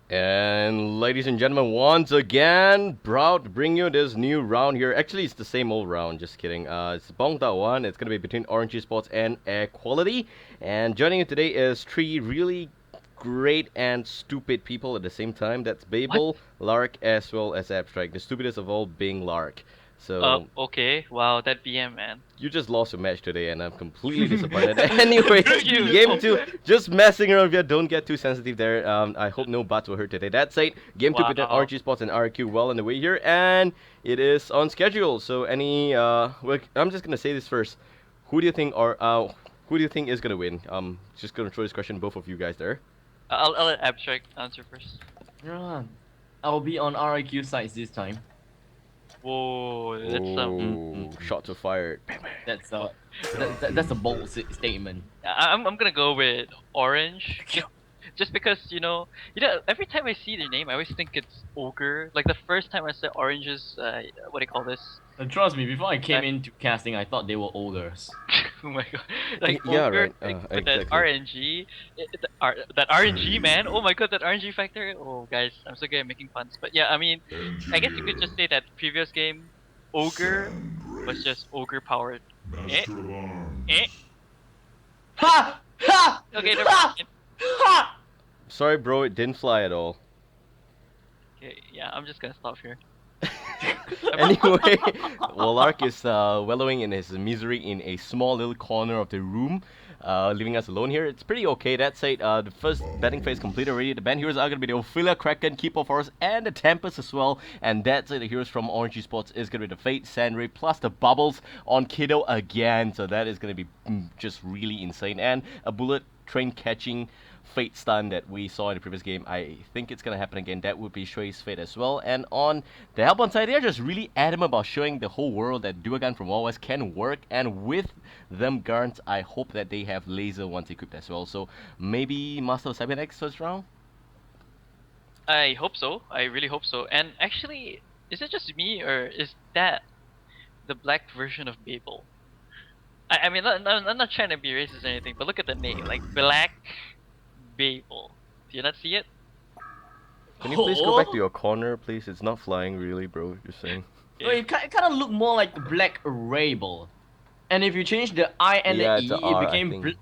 And ladies and gentlemen, once again, proud to bring you this new round here. Actually, it's the same old round, just kidding. It's Bong Da one. It's going to be between ORGE Sports and Air Quality. And joining you today is three really great and stupid people at the same time. That's What? Babel, Lark, as well as Abstract. The stupidest of all being Lark. So Okay. Wow, that BM, man. you just lost your match today, and I'm completely disappointed. Anyways, You. game Oh, two, just messing around here. Don't get too sensitive there. I hope no butts were hurt today. That said, game two between wow. RG Sports and RQ well on the way here, and it is on schedule. So I'm just gonna say this first. Who do you think who do you think is gonna win? Just gonna throw this question to both of you guys there. I'll let Abstract answer first. Yeah, I'll be on RIQ sides this time. Whoa, that's Oh, shots were fired. That's that's a bold statement. I'm gonna go with Orange. Just because every time I see their name I always think it's ogre. Like the first time I said Orange's what do you call this? And trust me, before I came Uh, into casting, I thought they were ogres. Oh my god. Like Yeah, ogre, right. like, with that Exactly. RNG, that RNG man. Oh my god, that RNG factor. Oh guys, I'm so good at making puns. But yeah, I mean, I guess you could just say that previous game, ogre was just ogre powered. Eh, eh. Ha! Ha! Okay, never Ha! mind. Ha! Sorry, bro. It didn't fly at all. Okay, yeah, I'm just gonna stop here. Anyway, Lark is wallowing in his misery in a small little corner of the room, leaving us alone here. It's pretty okay. That said, the first batting phase completed already. The band heroes are going to be the Ophelia, Kraken, Keeper Forest, and the Tempest as well. And that's it. The heroes from Orange Sports is going to be the Fate, Sandray, plus the Bubbles on Kiddo again. So that is going to be just really insane. And a bullet train catching Fate stun that we saw in the previous game. I think it's gonna happen again. That would be Shui's Fate as well. And on the Hellbound side, they're just really adamant about showing the whole world that Duagan from Wild West can work. And with them guns, I hope that they have laser once equipped as well. So maybe Master of Cybernetics first round? I hope so. I really hope so. And actually, is it just me or is that the black version of Babel? I mean, I'm not trying to be racist or anything, but look at the name, like Black Babel. Do you not see it? Can you please go back to your corner, please? It's not flying really, bro. You're saying. No, it kind of look more like Black Rabel. And if you change the I and Yeah, the it's E, a it R, I became think.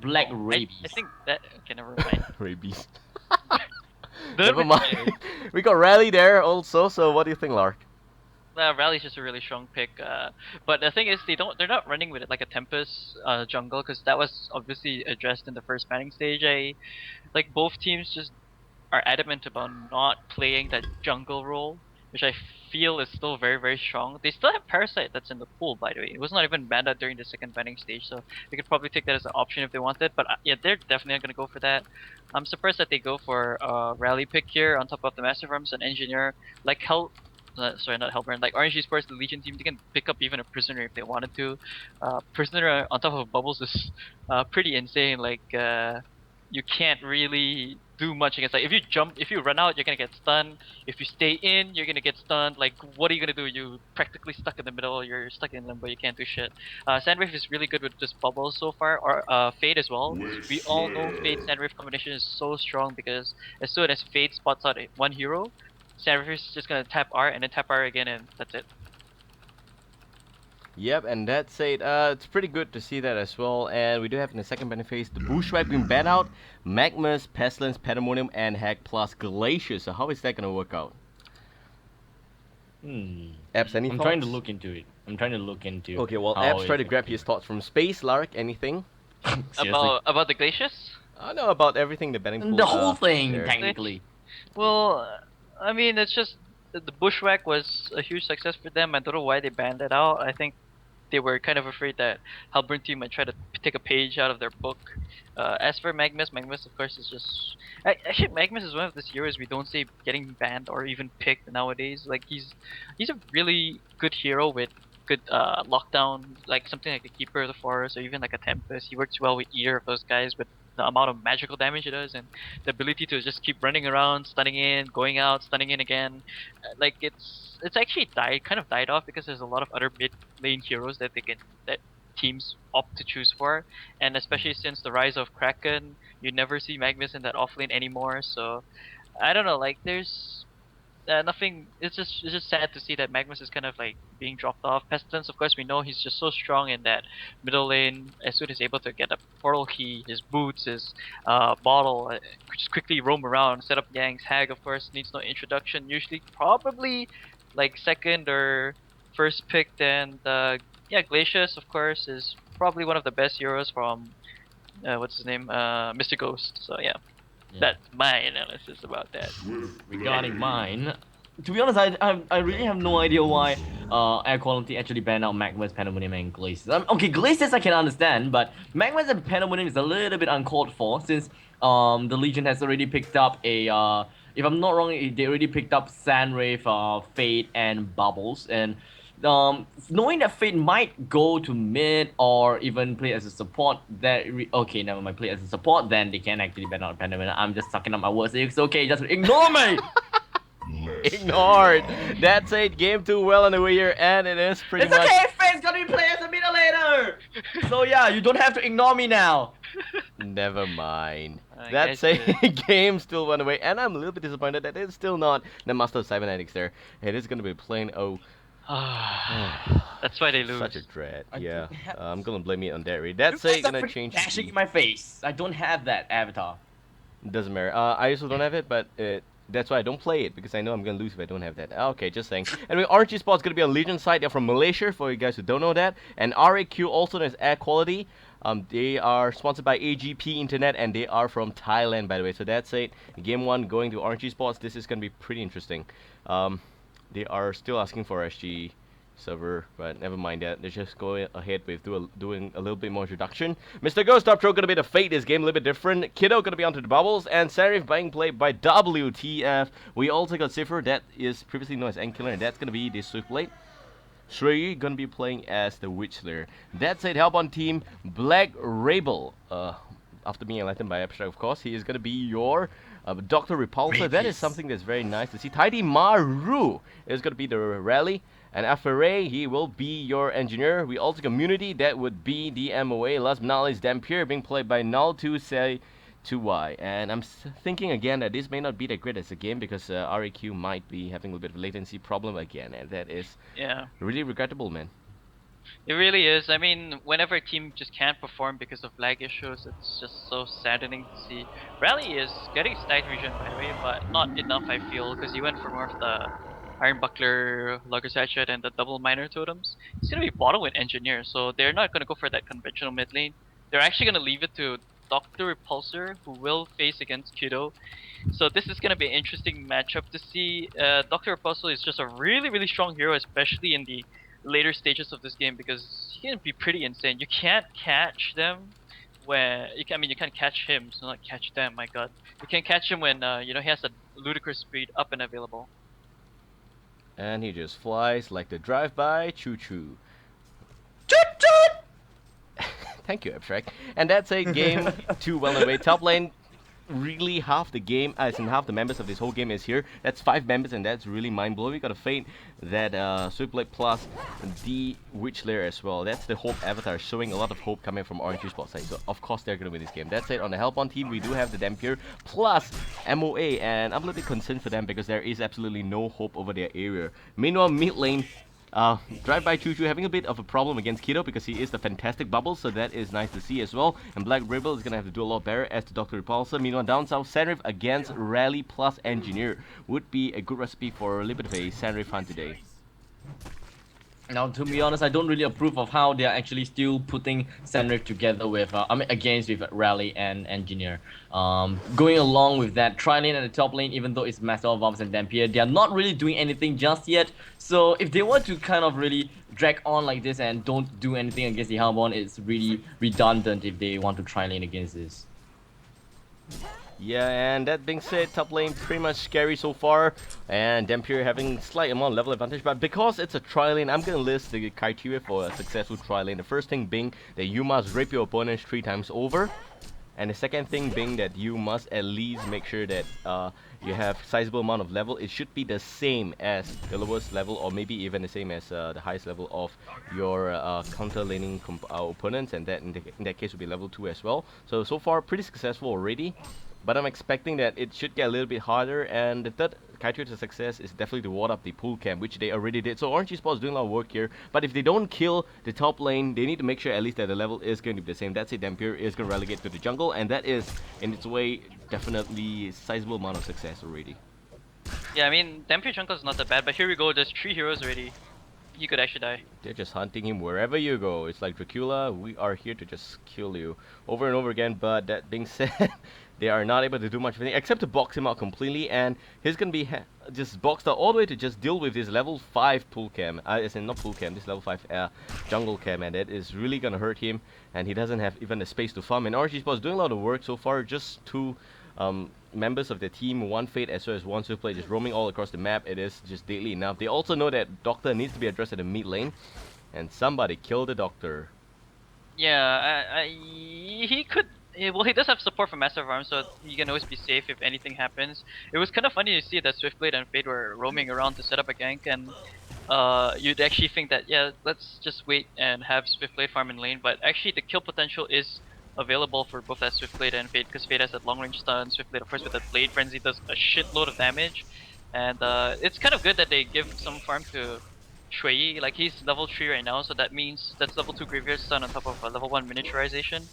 Black I Rabies. think that. Okay, never mind. Rabies. Never Never mind. We got Rally there also. So what do you think, Lark? Rally's just a really strong pick, but the thing is, they're not running with it like a Tempest jungle, because that was obviously addressed in the first banning stage. Like both teams just are adamant about not playing that jungle role, which I feel is still very very strong. They still have Parasite that's in the pool, by the way. It was not even banned out during the second banning stage, so they could probably take that as an option if they wanted. But yeah, they're definitely gonna go for that. I'm surprised that they go for Rally pick here on top of the Master Arms and Engineer. Like sorry, not Hellburn. Like RNG Sports, the Legion team, they can pick up even a Prisoner if they wanted to. Prisoner on top of Bubbles is pretty insane. Like you can't really do much against. Like if you run out, you're gonna get stunned. If you stay in, you're gonna get stunned. Like what are you gonna do? You practically stuck in the middle. You're stuck in limbo. You can't do shit. Sandwave is really good with just Bubbles so far, or Fade as well. We all know Fade Sandwave combination is so strong because as soon as Fade spots out one hero, Sandwave is just gonna tap R and then tap R again, and that's it. Yep, and that's it. It's pretty good to see that as well. And we do have in the second banner phase the Bushwhack being banned out, Magmas, Pestilence, Pandemonium, and Hack plus Glacier. So how is that gonna work out? Abs, any I'm thoughts? trying to look into it. I'm trying to look into. Okay, well, how Abs try it- to grab his thoughts from space. Lark, anything? Seriously. About the glaciers? I know about everything the banning pool. The whole thing, there. technically. Well, I mean, it's just the Bushwhack was a huge success for them. I don't know why they banned it out. I think they were kind of afraid that Halbern team might try to take a page out of their book. As for Magmus of course is just actually Magmus is one of those heroes we don't see getting banned or even picked nowadays. Like he's a really good hero with good lockdown, like something like a Keeper of the Forest or even like a Tempest. He works well with either of those guys with the amount of magical damage it does and the ability to just keep running around, stunning in, going out, stunning in again. Like it's actually kind of died off because there's a lot of other mid lane heroes that teams opt to choose for, and especially since the rise of Kraken, you never see Magnus in that offlane anymore. So I don't know. Like there's nothing. It's just sad to see that Magnus is kind of like being dropped off. Pestilence, of course, we know he's just so strong in that middle lane. As soon as he's able to get a portal key, his boots, his bottle, just quickly roam around, set up ganks. Hag, of course, needs no introduction. Usually, probably like second or first picked, and yeah, Glacius, of course, is probably one of the best heroes from what's his name, Mr. Ghost. So yeah, Yeah. that's my analysis about that. Regarding mine, to be honest, I really have no idea why air quality actually banned out Magma's Pandemonium and Glacius. Okay, Glacius I can understand, but Magma's and Pandemonium is a little bit uncalled for since the Legion has already picked up a if I'm not wrong, they already picked up Sandwave, Fate, and Bubbles, and knowing that Fate might go to mid or even play as a support, okay, never mind, play as a support, then they can actually ban out Pandemonium. I'm just sucking up my words. It's okay, just ignore me. Ignored. That's it. Game 2 well on the way here, and it is pretty It's much. okay, Fate's gonna be playing as a middle laner. So yeah, you don't have to ignore me now. Never mind. I That's guess it. Game still went away, and I'm a little bit disappointed that it's still not the Master of Cybernetics there. It is gonna be plain oh. That's why they lose. Such a dread. I Yeah. don't have- I'm gonna blame it on that. You That's guys it. are Gonna freaking change. dashing in my face. I don't have that avatar. Doesn't matter. I also don't have it, but that's why I don't play it, because I know I'm gonna lose if I don't have that. Okay, just saying. Anyway, RG Sport's gonna be on Legion side. They're from Malaysia, for you guys who don't know that. And rAq, also known as Air Quality. They are sponsored by AGP Internet, and they are from Thailand, by the way. So that's it. Game 1 going to RG Sports. This is gonna be pretty interesting. They are still asking for SG server, but never mind that. Let's just go ahead with doing a little bit more introduction. Mr. Ghost Top Throw gonna be the Fate this game, a little bit different. Kiddo gonna be onto the Bubbles, and Serif being played by WTF. We also got Cipher, that is previously known as Endkiller, and that's gonna be the Swiftblade. Shrey gonna be playing as the Witchslayer. That's it. Help on team Black Rabel. After being enlightened by Abstract, of course, he is gonna be your Dr. Repulsor. That is something that's very nice to see. Tidy Maru is gonna be the rally. And after Ray, he will be your engineer. We also community, that would be the MOA. Last but not least, Dampier being played by Null2Say2Y. And I'm thinking again that this may not be that great as a game, because rAq might be having a little bit of a latency problem again, and that is Yeah, really regrettable, man. it really is. I mean, whenever a team just can't perform because of lag issues, it's just so saddening to see. Rally is getting stacked region, by the way, but not enough, I feel, because he went for more of the Iron Buckler, Logger Sachet, and the double minor totems. He's gonna be bottom with Engineer, so they're not gonna go for that conventional mid lane. They're actually gonna leave it to Dr. Repulsor, who will face against Kiddo. So this is gonna be an interesting matchup to see. Dr. Repulsor is just a really strong hero, especially in the later stages of this game, because he can be pretty insane. You can't catch them when I mean you can't catch him, so not catch them. My God, you can catch him when he has a ludicrous speed up and available. And he just flies like the drive-by choo-choo. Thank you, Abstract. And that's a game 2 well away. Top lane, really half the game, as in half the members of this whole game is here. That's 5 members, and that's really mind-blowing. We got a Fate that Swiftblade plus the Witchslayer as well. That's the Hope avatar, showing a lot of hope coming from Orange Sport side. So of course they're gonna win this game. That's it. On the Help on team, we do have the Dampier plus MOA, and I'm a little bit concerned for them because there is absolutely no hope over their area. Meanwhile, mid lane, Drive-by Choo-Choo having a bit of a problem against Kiddo because he is the fantastic bubble, so that is nice to see as well. And Black Rebel is gonna have to do a lot better as the Dr. Repulsor. Meanwhile, down south, Sandrift against Rally plus Engineer would be a good recipe for a little bit of a Sandrift hunt today. Now, to be honest, I don't really approve of how they are actually still putting Sandrift together with, against with Rally and Engineer. Going along with that, tri-lane and the top lane, even though it's Master of Arms and Dampier, they are not really doing anything just yet. So if they want to kind of really drag on like this and don't do anything against the Hellborn, it's really redundant if they want to tri-lane against this. Yeah, and that being said, top lane pretty much scary so far, and Dampier having slight amount of level advantage, but because it's a tri-lane, I'm gonna list the criteria for a successful tri-lane. The first thing being that you must rape your opponents 3 times over, and the second thing being that you must at least make sure that you have sizable amount of level. It should be the same as the lowest level, or maybe even the same as the highest level of your counter laning opponents, and that in that case would be level 2 as well. So far pretty successful already. but I'm expecting that it should get a little bit harder. And the third criteria to success is definitely to ward up the pool camp, which they already did. So Orange Esports doing a lot of work here. But if they don't kill the top lane, they need to make sure at least that the level is going to be the same. That's it. Dampier is going to relegate to the jungle, and that is, in its way, definitely a sizable amount of success already. Yeah, I mean, Dampier jungle is not that bad, but here we go. There's 3 heroes already. He could actually die. They're just hunting him wherever you go. It's like Dracula, we are here to just kill you over and over again. But that being said, they are not able to do much of anything except to box him out completely, and he's gonna be just boxed out all the way to just deal with this level 5 pool cam. As in not pool cam, this level 5 jungle cam, and that is really gonna hurt him. And he doesn't have even the space to farm. And Orange Esports doing a lot of work so far. Just 2 members of the team, 1 Fate as well as 1 Swiftblade, just roaming all across the map. It is just deadly enough. They also know that Doctor needs to be addressed at the mid lane, and somebody kill the Doctor. Yeah, he could. Well, he does have support from Master of Arms, so he can always be safe if anything happens. It was kind of funny to see that Swiftblade and Fade were roaming around to set up a gank, and you'd actually think that, yeah, let's just wait and have Swiftblade farm in lane, but actually the kill potential is available for both that Swiftblade and Fade, because Fade has that long range stun, Swiftblade of course with that Blade Frenzy does a shitload of damage, and it's kind of good that they give some farm to Shui. Like, he's level 3 right now, so that means that's level 2 Graveyard Stun on top of level 1 miniaturization.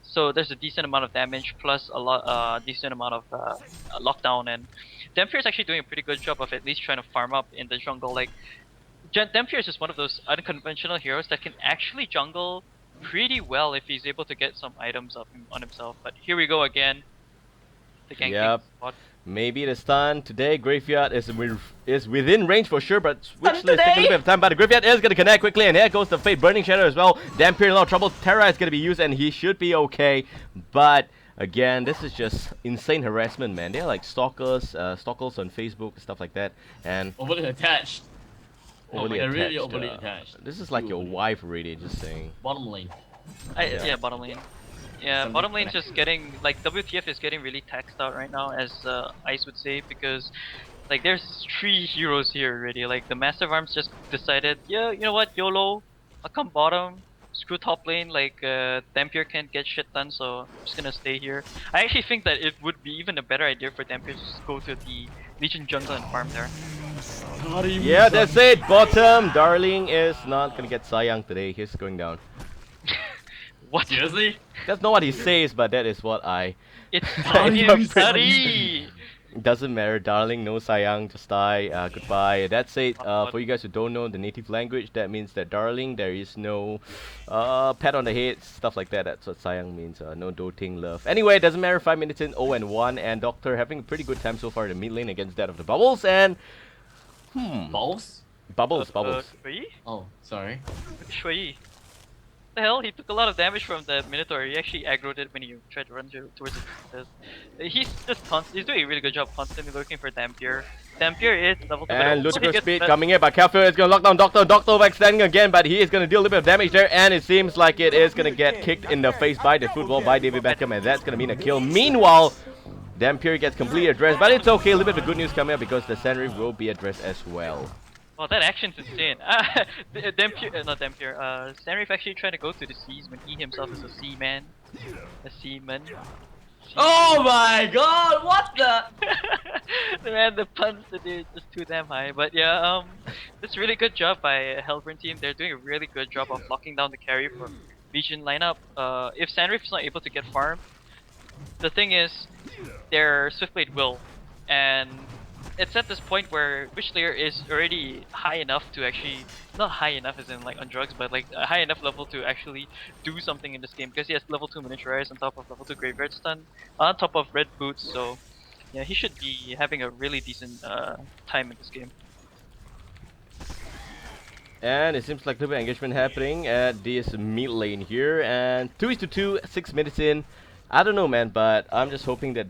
So there's a decent amount of damage plus a decent amount of lockdown, and Dampier is actually doing a pretty good job of at least trying to farm up in the jungle. Like, Dampier is just one of those unconventional heroes that can actually jungle pretty well if he's able to get some items up on himself. But here we go again. The ganking Yep. spot. Maybe the stun today. Graveyard is within range for sure, but Switch is Stun taking a today? little bit of time. But the Graveyard is going to connect quickly, and here goes the Fate Burning Shadow as well. Dampier in a lot of trouble. Terra is going to be used, and he should be okay. But again, this is just insane harassment, man. They're like stalkers on Facebook, stuff like that, and Overly attached. overly they're really attached, overly attached. This is like your wife already, just saying. Bottom lane. Yeah, bottom lane. Yeah, Something bottom lane's connect. just getting, like, WTF is getting really taxed out right now, as Ice would say, because like there's 3 heroes here already. Like, the Master of Arms just decided, yeah, you know what, YOLO, I'll come bottom, screw top lane. Like, Dampier can't get shit done, so I'm just gonna stay here. I actually think that it would be even a better idea for Dampier to just go to the Legion jungle and farm there. Yeah, that's it. Bottom. Darling is not gonna get Sayang today. He's going down. What? Seriously? That's not what he says, but that is what I. It's How do you time say- study! Doesn't matter, darling. No sayang, just die. Goodbye. That's it. For you guys who don't know the native language, that means that darling, there is no pat on the head, stuff like that. That's what sayang means. No doting love. Anyway, it doesn't matter. 5 minutes in, 0-1, and Doctor having a pretty good time so far in the mid lane against that of the Bubbles and Balls? Bubbles. Shui? Oh, sorry. Shui. The hell? He took a lot of damage from the Minotaur. He actually aggroed it when he tried to run towards it. He's just he's doing a really good job constantly looking for Dampier. Dampier is level 2. And Ludicrous Speed coming in, but Careful is gonna lock down Doctor. Doctor overextending again, but he is gonna deal a little bit of damage there, and it seems like it is gonna get kicked in the face by the football by David Beckham, and that's gonna mean a kill. Meanwhile, Dampier gets completely addressed, but it's okay. A little bit of good news coming up because the Sandreef will be addressed as well. Well, that action's insane. Dampier, not Dampier. Sandreef actually trying to go to the seas when he himself is a seaman. A seaman. Oh my god, what the? Man, the puns that are just too damn high. But yeah, it's a really good job by Hellburn team. They're doing a really good job of locking down the carry for Legion lineup. If Sandreef is not able to get farm, the thing is, their Swiftblade will, and it's at this point where Witchlayer is already high enough to actually, not high enough as in like on drugs, but like a high enough level to actually do something in this game, because he has level 2 miniaturize on top of level 2 Graveyard Stun, on top of red boots, so yeah, he should be having a really decent time in this game. And it seems like a little bit of engagement happening at this mid lane here, and 2-2, 6 minutes in. I don't know, man, but I'm just hoping that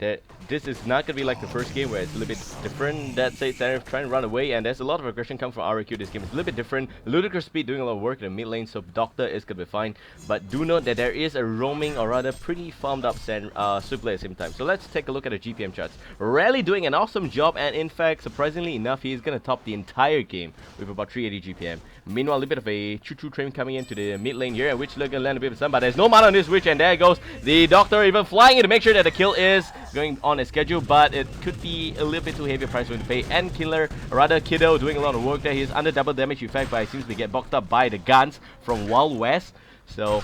this is not gonna be like the first game where it's a little bit different. That said, Sandreef trying to run away, and there's a lot of aggression coming from rAq this game. It's a little bit different. Ludicrous Speed doing a lot of work in the mid lane, so Doctor is gonna be fine. But do note that there is a roaming, or rather pretty farmed up Swiftblade at the same time. So let's take a look at the GPM charts. Rally doing an awesome job, and in fact, surprisingly enough, he's gonna top the entire game with about 380 GPM. Meanwhile, a little bit of a choo-choo train coming into the mid lane here, and Witch gonna land a bit of sun, but there's no mana on this Witch, and there goes the Doctor even flying in to make sure that the kill is going on as scheduled, but it could be a little bit too heavy a price to pay. And Killer, rather Kiddo, doing a lot of work there. He's under double damage effect, but he seems to get boxed up by the guns from Wild West. So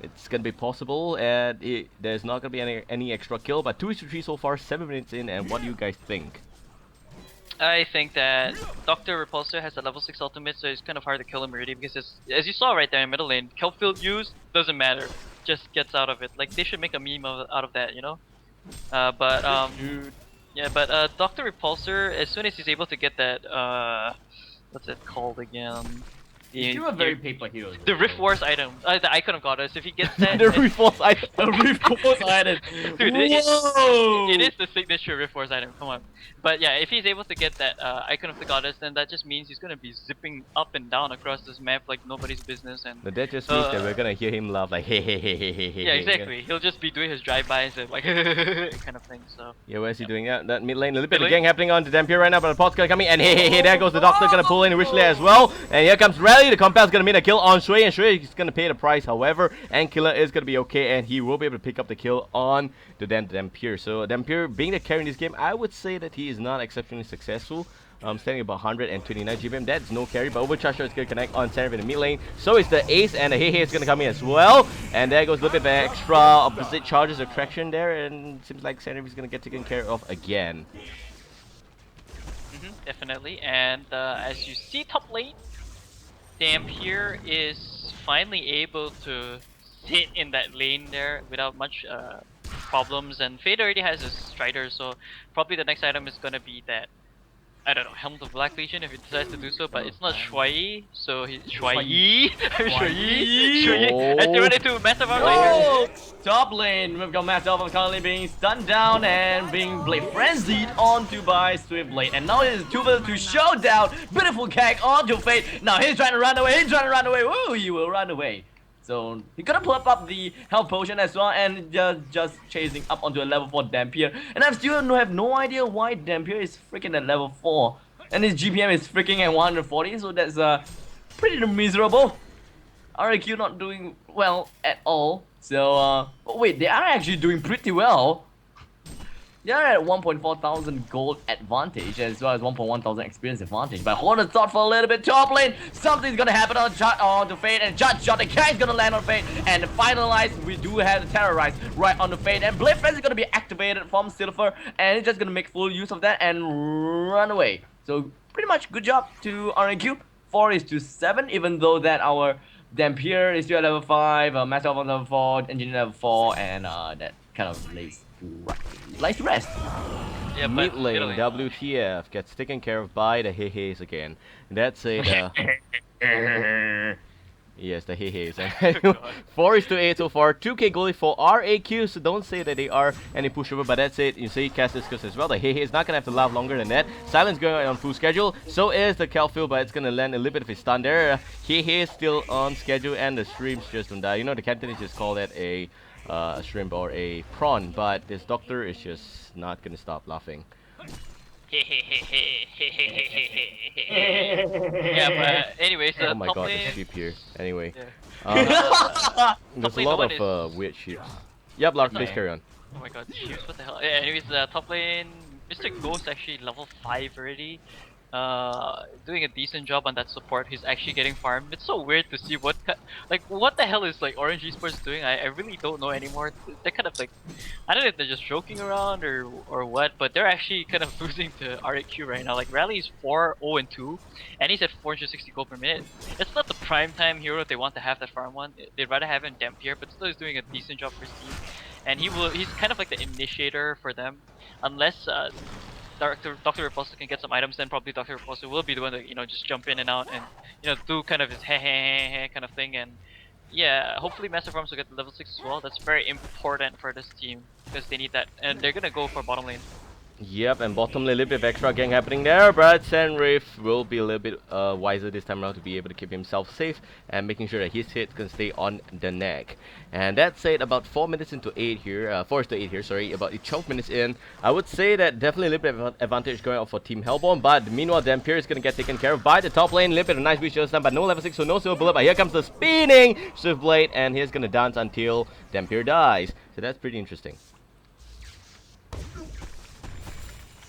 it's gonna be possible, and there's not gonna be any extra kill. But 2-3 so far, 7 minutes in, and what do you guys think? I think that Dr. Repulsor has a level 6 ultimate, so it's kind of hard to kill him already because as you saw right there in middle lane, Kelpfield use doesn't matter, just gets out of it. Like they should make a meme out of that, you know? Yeah, but Dr. Repulsor, as soon as he's able to get that what's it called again? He's still a very paper hero. The Rift Wars item, the Icon of Goddess. If he gets that, The Rift Wars item. The Rift Wars item. Dude, Whoa! it is the signature Rift Wars item. Come on. But yeah, if he's able to get that Icon of the Goddess, then that just means he's gonna be zipping up and down across this map like nobody's business. And But that just means that we're gonna hear him laugh like hey hey hey hey hey hey. yeah, exactly. He'll just be doing his drive-bys and like kind of thing. So Yeah, where's he doing that? That mid lane, a little bit Mid of lane? gang happening on the Dampier right now, but the pot's gonna come in, and hey, there goes the Doctor, gonna pull in richly as well. And here comes Rally, the compound's gonna make a kill on Shui, and Shui is gonna pay the price, however, and Killer is gonna be okay, and he will be able to pick up the kill on the Dampier. So Dampier being the carry in this game, I would say that he is not exceptionally successful. Standing about 129 GBM, that's no carry, but Overcharger is going to connect on Seraph in the mid lane. So is the Ace, and the Hey is going to come in as well. And there goes a little bit of extra opposite charges of traction there, and seems like Seraph is going to get taken care of again. definitely. And as you see top lane, Dampier is finally able to sit in that lane there without much problems. And Fade already has a Strider, so probably the next item is gonna be that, I don't know, Helmet of Black Legion if he decides to do so, but it's not Shui, so he's Shui. Oh. And they run into Massive Armor. Oh! Top lane, we've got Matt Alpha currently being stunned down and being Blade Frenzied onto by Swift Blade. And now it is 2v2 showdown. Beautiful gag onto Fate. Now he's trying to run away, Woo, he will run away. So he's gonna pull up the health potion as well, and just chasing up onto a level 4 Dampier. And I still have no idea why Dampier is freaking at level 4. And his GPM is freaking at 140, so that's pretty miserable. rAq not doing well at all. So, but wait, they are actually doing pretty well. They are at 1.4 thousand gold advantage as well as 1.1 thousand experience advantage. But hold on thought for a little bit. Top lane, something's gonna happen on the Fade, and Judge Shot, the guy's gonna land on Fade. And finalize, we do have the Terrorize right on the Fade. And Blade Frenzy is gonna be activated from Silver, and it's just gonna make full use of that and run away. So, pretty much good job to rAq. 4:7, even though that our Dampier is still at level 5, Master on level 4, Engineer level 4, and that kind of lays to rest. Yeah, but Mid lane, Italy. WTF gets taken care of by the Hey-Hays again. That's it. Yes, the Hey-Hays. 4:8 so far. 2k goalie for rAq, so don't say that they are any pushover, but that's it. You see Castiscus as well. The Hey-Hay is not going to have to last longer than that. Silence going on full schedule. So is the Kelpfield, but it's going to land a little bit of a stun there. Hey-Hay is still on schedule, and the streams just don't die. You know, the Cantonese just call that a shrimp or a prawn, but this doctor is just not going to stop laughing. Yeah, but anyways, Oh my top god, lane, the sheep here. Anyway, yeah. there's a lane, lot the one of weird sheep. Yep, Lark, please Okay. carry on. Oh my god, shoot, what the hell? Yeah, anyways, top lane, Mr. Ghost actually level 5 already. Doing a decent job on that support. He's actually getting farmed. It's so weird to see what the hell is like Orange Esports doing. I really don't know anymore. They're kind of like, I don't know if they're just joking around or what, but they're actually kind of losing to rAq right now. Like Rally's 4-0-2, and he's at 460 gold per minute. It's not the prime time hero they want to have that farm one. They'd rather have him Dampier, but still he's doing a decent job for his team. And he's kind of like the initiator for them, unless Dr. Repulsor can get some items, then probably Dr. Repulsor will be the one to, just jump in and out and, do kind of his heh kind of thing. And yeah, hopefully Master Farms will get to level 6 as well. That's very important for this team because they need that. And they're gonna go for bottom lane. Yep, and bottom lane, a little bit of extra gang happening there, but Sanrif will be a little bit wiser this time around to be able to keep himself safe and making sure that his hit can stay on the neck. And that's it, about 4 minutes into 8 here, 4 to 8 here, sorry, about 12 minutes in. I would say that definitely a little bit of advantage going out for Team Hellborn, but meanwhile Dampier is going to get taken care of by the top lane. A little bit of nice visual stun, but no level 6, so no silver bullet, but here comes the spinning Swift Blade, and he's going to dance until Dampier dies. So that's pretty interesting.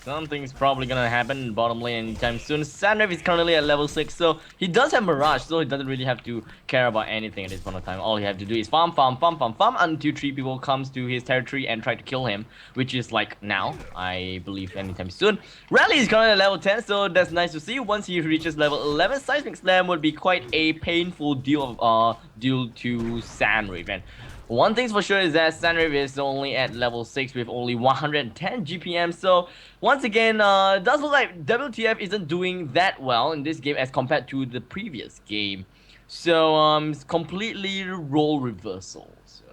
Something's probably gonna happen in bottom lane anytime soon. Sandrev is currently at level 6, so he does have Mirage, so he doesn't really have to care about anything at this point of time. All he have to do is farm until 3 people comes to his territory and try to kill him, which is like now, I believe anytime soon. Rally is currently at level 10, so that's nice to see. Once he reaches level 11, Seismic Slam would be quite a painful deal to Sandrev. And one thing's for sure is that Sandrev is only at level 6 with only 110 GPM, so once again, it does look like WTF isn't doing that well in this game as compared to the previous game. So, it's completely role reversal. So,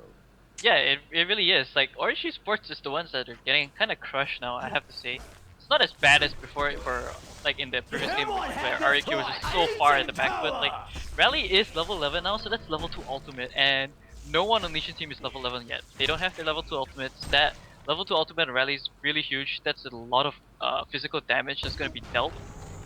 Yeah, it really is. Like ORGE Sports is the ones that are getting kind of crushed now. I have to say, it's not as bad as before for like in the previous game where rAq was just so far at the back. But like Rally is level 11 now, so that's level 2 ultimate, and no one on Legion team is level 11 yet. They don't have their level 2 ultimates. That level 2 ultimate Rally is really huge. That's a lot of physical damage that's gonna be dealt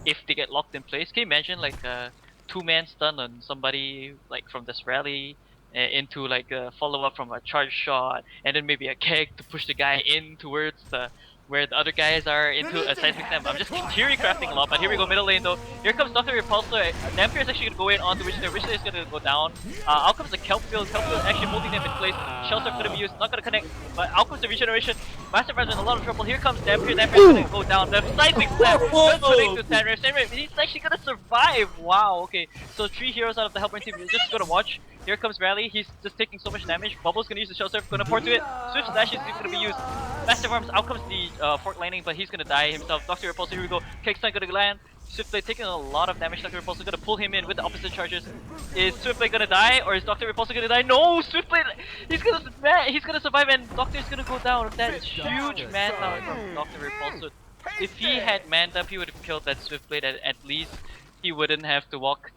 if they get locked in place. Can you imagine like a 2-man stun on somebody like from this Rally? Into like a follow-up from a charge shot, and then maybe a keg to push the guy in towards the where the other guys are into a seismic slam. I'm just theory crafting a lot, but here we go middle lane though. Here comes Dr. Repulsor. Dampier is actually gonna go in onto Wishler. Wishler is gonna go down. Out comes the Kelpfield. Kelpfield actually holding them in place. Shells are gonna be used, not gonna connect, but out comes the regeneration. Master Brand's in a lot of trouble. Here comes Dampier. Dampier is gonna go down. The seismic slam just connect to Sandrev. Sandrev, he's actually gonna survive. Wow, okay. So 3 heroes out of the Hellborn team. We're just gonna watch. Here comes Rally, he's just taking so much damage. Bubble's gonna use the Shell Surf, gonna port to it. Swift Slash is gonna be used. Massive Arms, out comes the Fork Lightning, but he's gonna die himself. Dr. Repulsor, here we go. Kickstun gonna land. Swiftblade taking a lot of damage. Dr. Repulsor gonna pull him in with the opposite charges. Is Swiftblade gonna die, or is Dr. Repulsor gonna die? No, Swiftblade, he's gonna survive, and Doctor's gonna go down. That's huge man down from Dr. Repulsor. If he had manned up, he would have killed that Swiftblade. At least he wouldn't have to walk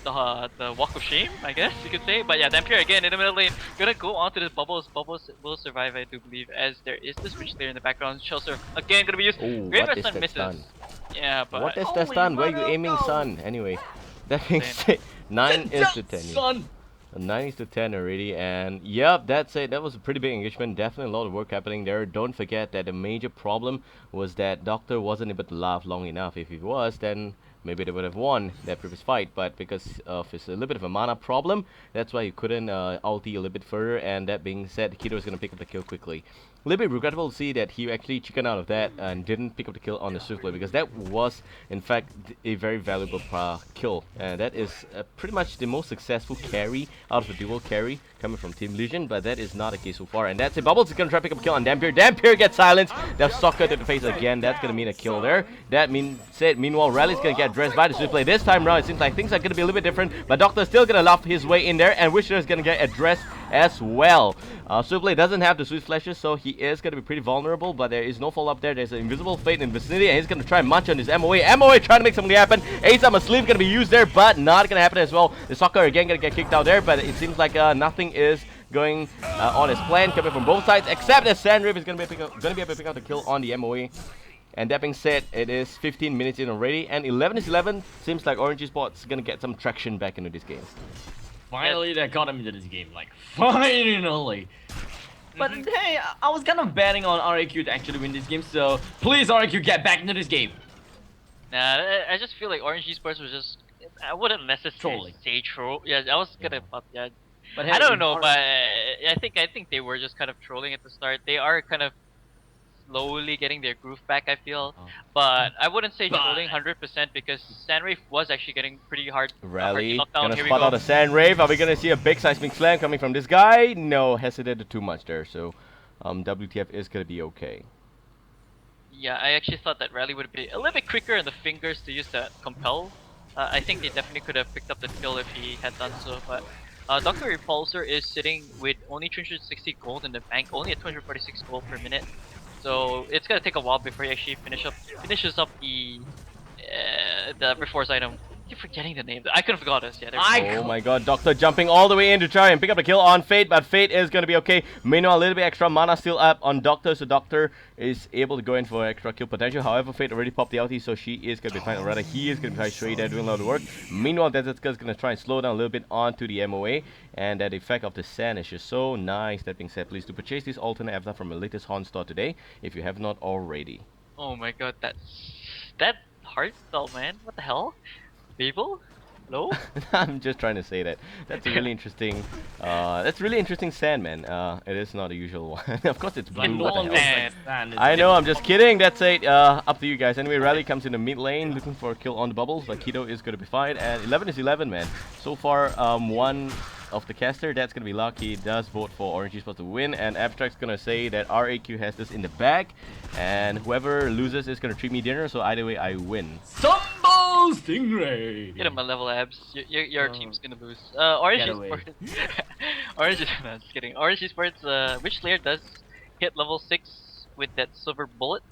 the walk of shame, I guess you could say. But yeah, Dampier again in the middle lane, gonna go onto the Bubbles. Bubbles will survive, I do believe, as there is the switch there in the background. Shelter again gonna be used. Ooh, Graveyard what is Stun that misses. stun? Yeah, but What is that stun? Where are you aiming, son? Anyway, that being said, 9 is to 10. son. 9 is to 10 already, and yep, that's it. That was a pretty big engagement. Definitely a lot of work happening there. Don't forget that the major problem was that Doctor wasn't able to laugh long enough. If he was, then maybe they would have won that previous fight, but because of his a little bit of a mana problem, that's why he couldn't ulti a little bit further. And that being said, Kido is going to pick up the kill quickly. A little bit regrettable to see that he actually chickened out of that and didn't pick up the kill on the Swiftblade, because that was in fact a very valuable kill, and that is pretty much the most successful carry out of the dual carry coming from Team Legion, but that is not the case so far. And that's it. Bubbles is going to try to pick up a kill on Dampier. Dampier gets silenced. That soccer to the face again. That's going to mean a kill there. That meanwhile, Rally's going to get dressed by the Swiftblade. This time around, it seems like things are going to be a little bit different, but Doctor's still going to laugh his way in there, and Wishler is going to get addressed as well. Swiftblade doesn't have the Swift Flashes, so he is going to be pretty vulnerable, but there is no fall up there. There's an Invisible Fate in the vicinity, and he's going to try and munch on his MOA. MOA trying to make something happen. Ace Up a Sleeve going to be used there, but not going to happen as well. The soccer again going to get kicked out there, but it seems like nothing is going on his plan, coming from both sides, except that Sandrev is going to be able to pick up the kill on the MOA. And that being said, it is 15 minutes in already, and 11 is 11. Seems like ORGE Sports going to get some traction back into this game. Finally, they got him into this game. Like, finally. But hey, I was kind of betting on rAq to actually win this game, so please rAq get back into this game. Nah, I just feel like ORGE Sports was just, I wouldn't necessarily say troll. Yeah, I was gonna, yeah. But hey, I don't know, but I think they were just kind of trolling at the start. They are kind of slowly getting their groove back, I feel. But I wouldn't say trolling 100% because Sandrev was actually getting pretty hard. Rally, Hard gonna spot out a Sandrev. Are we gonna see a big seismic slam coming from this guy? No, hesitated too much there. So, WTF is gonna be okay. Yeah, I actually thought that Rally would be a little bit quicker in the fingers to use that compel. I think they definitely could have picked up the kill if he had done so, but Dr. Repulsor is sitting with only 260 gold in the bank, only at 246 gold per minute. So it's gonna take a while before he actually finishes up the Reforce item. I keep forgetting the name. I could have forgot this. Yeah. Oh my god, Doctor jumping all the way in to try and pick up the kill on Fate, but Fate is going to be okay. Meanwhile, a little bit extra mana still up on Doctor, so Doctor is able to go in for extra kill potential. However, Fate already popped the ulti, so she is going to be fine. Or rather, he is going to be fine straight there doing a lot of work. Meanwhile, Desertska is going to try and slow down a little bit onto the MOA, and that effect of the sand is just so nice. That being said, please do purchase this alternate avatar from the latest HoN store today if you have not already. Oh my god, that hard spell, man. What the hell? Babel? Hello? I'm just trying to say that. That's a really interesting. That's really interesting sand, man. It is not a usual one. Of course, it's Like blue. no What the one hell? looks like Sand. sand. Is I it? know, I'm just kidding. That's it. Up to you guys. Anyway, Rally comes in the mid lane looking for a kill on the bubbles, but Kido is going to be fine. And 11 is 11, man. So far, one of the caster, that's going to be lucky. Does vote for Orange Esports to win. And Abstract's going to say that rAq has this in the bag. And whoever loses is going to treat me dinner. So either way, I win. Stumble Stingray. Get him a level abs. Your Oh. team's gonna lose. Orange Get away. Esports. Orange. No, just kidding. Orange Esports. Which layer does hit level 6 with that silver bullet,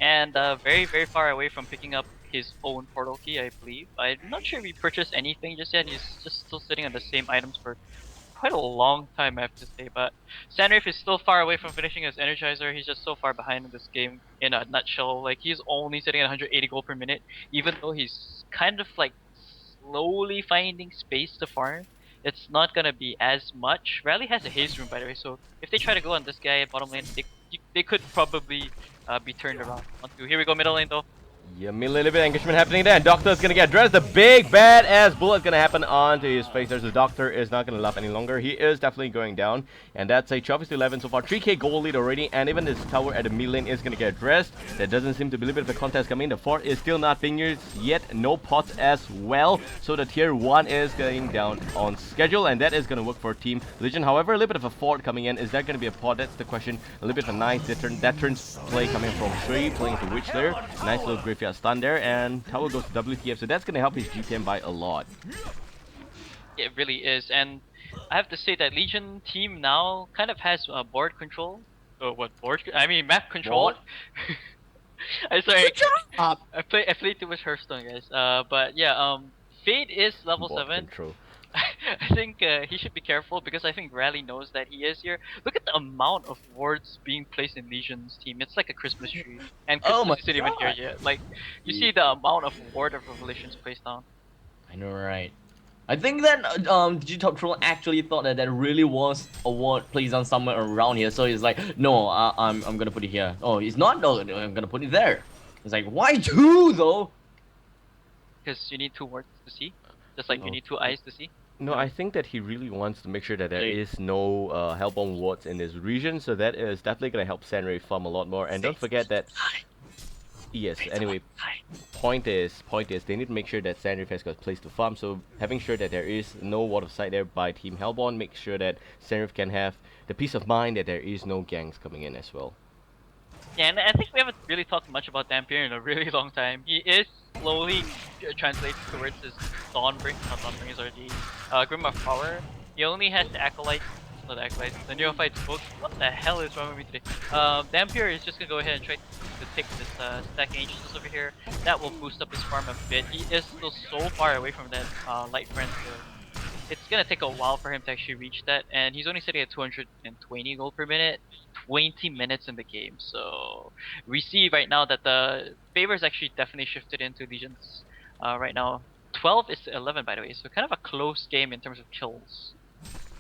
and very far away from picking up his own portal key, I believe. I'm not sure if he purchased anything just yet. He's just still sitting on the same items for quite a long time, I have to say. But Sanriff is still far away from finishing his Energizer. He's just so far behind in this game. In a nutshell, like he's only sitting at 180 gold per minute, even though he's kind of like slowly finding space to farm. It's not gonna be as much. Rally has a haze room, by the way, so if they try to go on this guy at bottom lane, they could probably be turned around. Here we go, middle lane though. Yeah, a little bit of engagement happening there. And Doctor's gonna get dressed. The big badass bullet's gonna happen onto his face. There's the Doctor is not gonna laugh any longer. He is definitely going down. And that's a 12 to 11 so far. 3k gold lead already. And even this tower at the mid lane is gonna get dressed. There doesn't seem to be a little bit of a contest coming. The fort is still not being used yet. No pots as well. So the tier 1 is going down on schedule. And that is gonna work for Team Legion. However, a little bit of a fort coming in. Is that gonna be a pot? That's the question. A little bit of a nice that turns play coming from Shui, playing into Witch there. Nice little graveyard stun there. And tower goes to WTF, so that's gonna help his GTM by a lot. It really is, and I have to say that Legion team now kind of has board control. What board? I mean map control. Board? I'm sorry. job. I played too much Hearthstone, guys. But yeah, Fade is level Bot 7. control. I think he should be careful because I think Rally knows that he is here. Look at the amount of wards being placed in Legion's team. It's like a Christmas tree. And Christmas Oh my isn't even here God. yet. Like, you see the amount of ward of Revelations placed down. I know, right? I think that Digitop Troll actually thought that there really was a ward placed on somewhere around here, so he's like, no, I'm gonna put it here. Oh, it's not. No, I'm gonna put it there. It's like, why two though? Because you need 2 wards to see. Just like you No. need 2 eyes to see. No, I think that he really wants to make sure that there Hey. is no hellborn wards in this region, so that is definitely gonna help Sanray farm a lot more. And don't forget that. Yes. Anyway, point is they need to make sure that Sanriff has got a place to farm. So having sure that there is no ward of sight there by Team Hellborn, make sure that Sanriff can have the peace of mind that there is no gangs coming in as well. Yeah, and I think we haven't really talked much about Dampier in a really long time. He is slowly translating towards his Dawnbring, not Dawnbring, is already Grim of Power. He only has the Acolyte, not the Acolyte, the Neophyte book. What the hell is wrong with me today? Dampier is just gonna go ahead and try to take this stack Ancients over here. That will boost up his farm a bit. He is still so far away from that Light Friend, so it's gonna take a while for him to actually reach that, and he's only sitting at 220 gold per minute. 20 minutes in the game, so we see right now that the favor is actually definitely shifted into Legions right now. 12 is to 11, by the way, so kind of a close game in terms of kills.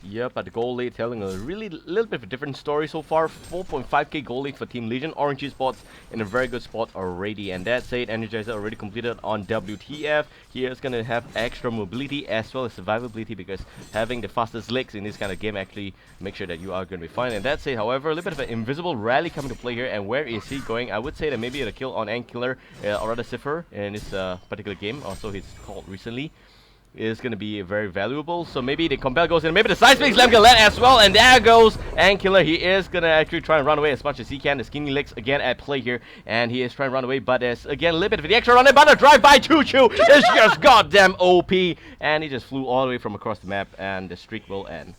Yeah, but the goal lead telling a really little bit of a different story so far. 4.5k goal lead for Team Legion. Orange Esports in a very good spot already. And that's it. Energizer already completed on WTF. He is going to have extra mobility as well as survivability, because having the fastest legs in this kind of game actually makes sure that you are going to be fine. And that's it. However, a little bit of an invisible rally coming to play here. And where is he going? I would say that maybe a kill on Antkiller, or rather Cipher in this particular game. Also, he's called recently. Is going to be very valuable. So maybe the compel goes in, maybe the side space slam gonna land as well, and there goes Antkiller. He is gonna actually try and run away as much as he can. The skinny legs again at play here, and he is trying to run away, but there's again a little bit of the extra run, but a drive-by choo-choo is just goddamn OP, and he just flew all the way from across the map, and the streak will end.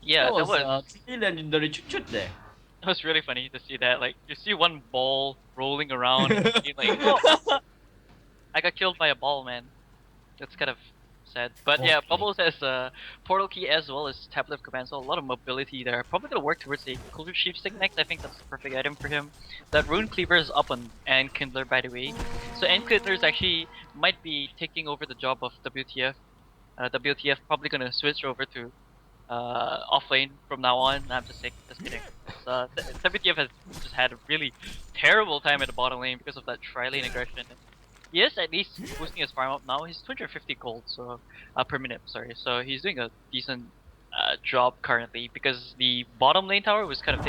Yeah, that was really legendary chut there. that was really funny to see that. Like, you see one ball rolling around, and you're like, oh, I got killed by a ball, man. That's kind of sad. But yeah, Bubbles has a portal key as well as tablet of command, so a lot of mobility there. Probably gonna work towards a culture sheep stick next. I think that's the perfect item for him. That rune cleaver is up on Endkindler, by the way. So Endkindler is actually might be taking over the job of WTF. WTF probably gonna switch over to off lane from now on. I'm just saying, just kidding. WTF has just had a really terrible time at the bottom lane because of that tri-lane aggression. And he is at least boosting his farm up now. He's 250 gold, so per minute. Sorry, so he's doing a decent job currently because the bottom lane tower was kind of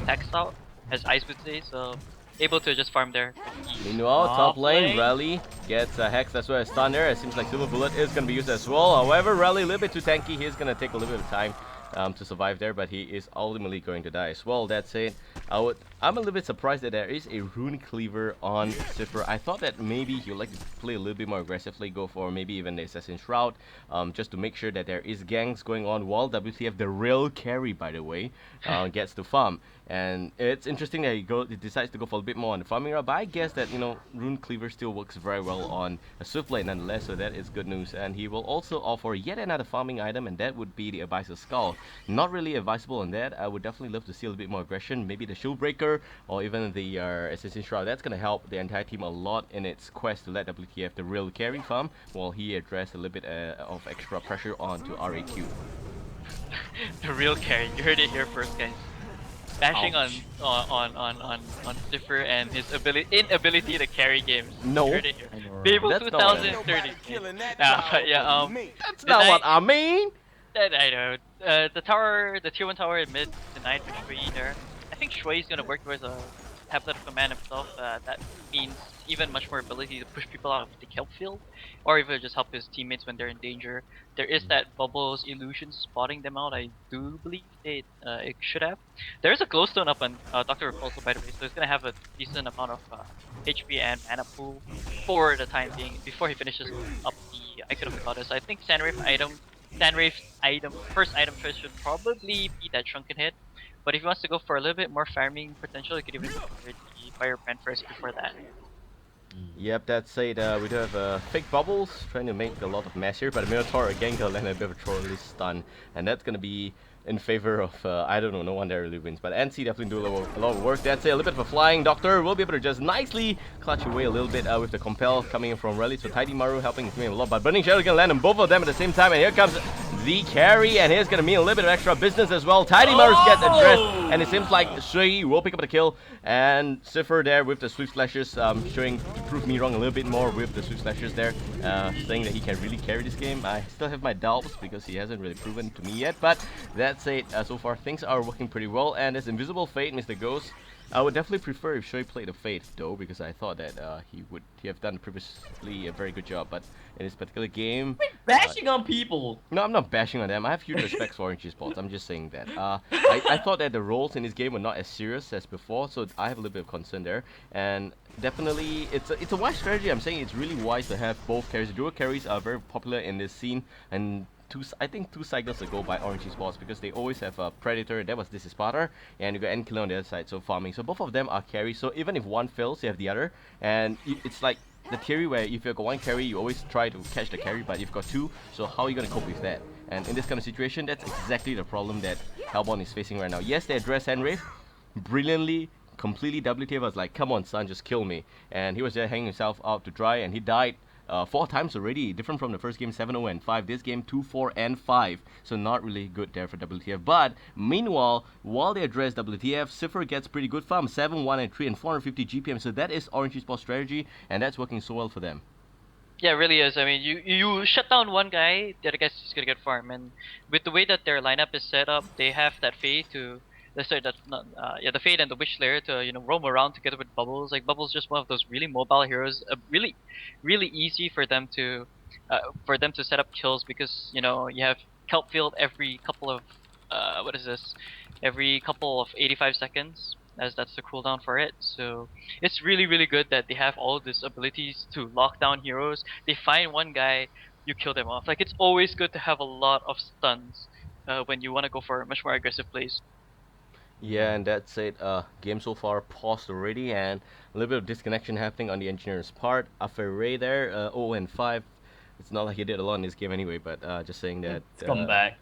taxed out, as Ice would say. So able to just farm there. Meanwhile, top lane, lane. Rally gets a Hex as well as stun there. It seems like Silver Bullet is going to be used as well. However, Rally a little bit too tanky. He's going to take a little bit of time to survive there, but he is ultimately going to die as well. That's it. I'm a little bit surprised that there is a Rune Cleaver on Cipher. I thought that maybe he would like to play a little bit more aggressively, go for maybe even the Assassin's Shroud, just to make sure that there is ganks going on while WTF, the real carry by the way, gets to farm. And it's interesting that he decides to go for a bit more on the farming route, but I guess that, you know, Rune Cleaver still works very well on a Swift lane nonetheless, so that is good news. And he will also offer yet another farming item, and that would be the Abyssal Skull. Not really advisable on that. I would definitely love to see a little bit more aggression, maybe the Shield Breaker, or even the Assassin's Shroud. That's going to help the entire team a lot in its quest to let WTF, the real carry, farm, while he addressed a little bit of extra pressure onto rAq. The real carry. You heard it here first, guys. Bashing Ouch. on Cipher and his inability to carry games. No. You heard it here. I know, right? Babel That's not what I mean. 2030. But yeah, That's not what I mean! I know. The tier 1 tower in mid denied for Shui there. I think Shui is gonna work towards a tablet of command himself. That means even much more ability to push people out of the kelp field, or even just help his teammates when they're in danger. There is that Bubbles illusion spotting them out. I do believe it should have. There is a glowstone up on Dr. Repulsor by the way, so he's gonna have a decent amount of HP and mana pool for the time being before he finishes up the Icon of the Goddess. I think Sandwraith's first item choice should probably be that Shrunken Head. But if he wants to go for a little bit more farming potential, he could even go for the Firebrand first before that. Yep, that's it. We do have fake bubbles trying to make a lot of mess here, but the Minotaur again gonna land a bit of a trolley stun, and that's gonna be in favor of I don't know, no one there really wins. But NC definitely do a lot of work. That's it. A little bit of a flying Doctor will be able to just nicely clutch away a little bit with the compel coming in from Rally. So Tidy Maru helping him a lot, but Burning Shadow gonna land on both of them at the same time, and here comes the carry, and here's gonna mean a little bit of extra business as well. Tidy Maru gets addressed, and it seems like Shui will pick up the kill, and Cipher there with the Swift Slashes, showing to prove me wrong a little bit more with the Swift Slashes there, saying that he can really carry this game. I still have my doubts because he hasn't really proven to me yet, but that's it. So far things are working pretty well, and this Invisible Fate, Mr. Ghost, I would definitely prefer if Shui played the Fate though, because I thought that he would have done previously a very good job, but in this particular game, Bashing on people. no, I'm not bashing on them. I have huge respect for Orange Sports. I'm just saying that. I thought that the roles in this game were not as serious as before, so I have a little bit of concern there. And definitely, it's a wise strategy. I'm saying it's really wise to have both carries. Dual carries are very popular in this scene, and I think 2 cycles ago by Orange Sports, because they always have a Predator, that was This is Sparta, and you got Endkiller on the other side, so farming. So both of them are carries, so even if one fails, you have the other, and it's like the theory where if you've got one carry, you always try to catch the carry, but you've got 2, so how are you going to cope with that? And in this kind of situation, that's exactly the problem that Hellbourne is facing right now. Yes, they address Sandwraith brilliantly, completely. WTF was like, come on son, just kill me, and he was there hanging himself out to dry, and he died 4 times already, different from the first game 7-0 and 5. This game 2-4 and 5, so not really good there for WTF. But meanwhile, while they address WTF, Cipher gets pretty good farm, 7, 1 and 3 and 450 GPM, so that is Orange Sports strategy, and that's working so well for them. Yeah, it really is. I mean, you shut down one guy, the other guy's just gonna get farm, and with the way that their lineup is set up, they have that Fade to. Sorry, that's not. Yeah, the Fade and the Witch Slayer to roam around together with Bubbles. Like Bubbles, just one of those really mobile heroes. Really easy for them to set up kills because you have Kelp Field every couple of what is this? Every couple of 85 seconds, as that's the cooldown for it. So it's really good that they have all these abilities to lock down heroes. They find one guy, you kill them off. Like it's always good to have a lot of stuns when you want to go for much more aggressive plays. Yeah, and that's it. Game so far paused already, and a little bit of disconnection happening on the engineer's part. After Ray there, 0 and 5. It's not like he did a lot in this game anyway, but just saying that. Come back.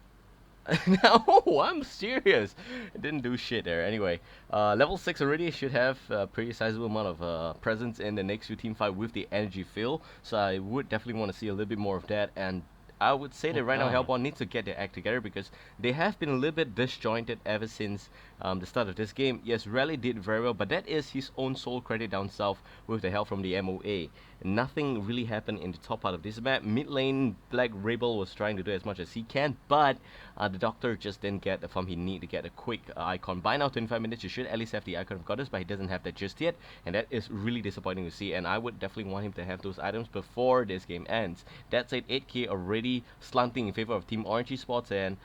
No, I'm serious. It didn't do shit there. Anyway, level 6 already should have a pretty sizable amount of presence in the next few team fight with the energy fill. So I would definitely want to see a little bit more of that. And I would say that right now Okay. Hellborn needs to get their act together because they have been a little bit disjointed ever since the start of this game. Yes, Rally did very well, but that is his own sole credit down south with the help from the MOA. Nothing really happened in the top part of this map. Mid lane, Black Rebel was trying to do as much as he can, but the Doctor just didn't get the farm he need to get a quick icon. By now, 25 minutes, you should at least have the Icon of Goddess, but he doesn't have that just yet, and that is really disappointing to see, and I would definitely want him to have those items before this game ends. That said, 8k already slanting in favor of Team Orange Sports, and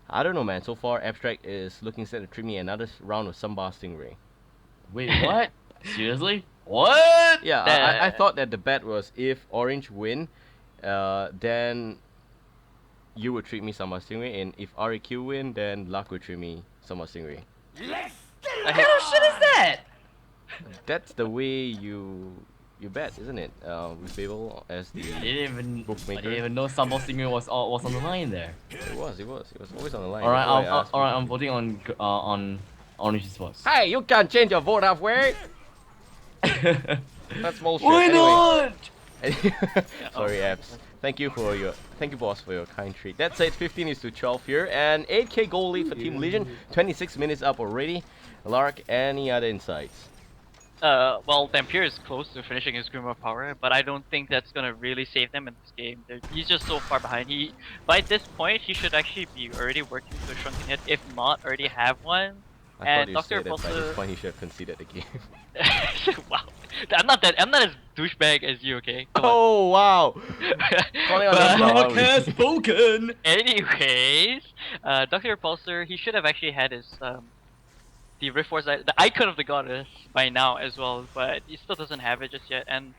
I don't know, man. So far, Abstract is looking set to treat me another round of Samba Stingray. Wait, what? Seriously? What? Yeah, I thought that the bet was if Orange win, then you would treat me Samba Stingray, and if rAq win, then Luck would treat me Samba Stingray. What kind of shit is that? That's the way you bet, isn't it? With Babael as the I didn't bookmaker. even know Summer Singer was on the line there. It was always on the line. Alright, That's why I asked alright, you. I'm voting on Orange Sports. Hey, you can't change your vote halfway. That's bullshit. Why Anyway. not? Sorry, Abs. Thank you, boss, for your kind treat. That said, 15 is to 12 here, and 8k goal lead for Team Legion. 26 minutes up already. Lark, any other insights? Well, Dampier is close to finishing his Grim of Power, but I don't think that's gonna really save them in this game. He's just so far behind. By this point, he should actually be already working to a Shrunken Head, if not already have one. I And thought you Dr. said that by this Pulsar... point he should have conceded the game. Wow. I'm not as douchebag as you, okay? Come on. Oh, wow! Calling on But- the Lark floor. has spoken! Anyways, Dr. Repulsor, he should have actually had his the Rift Force, the Icon of the Goddess by now as well, but he still doesn't have it just yet, and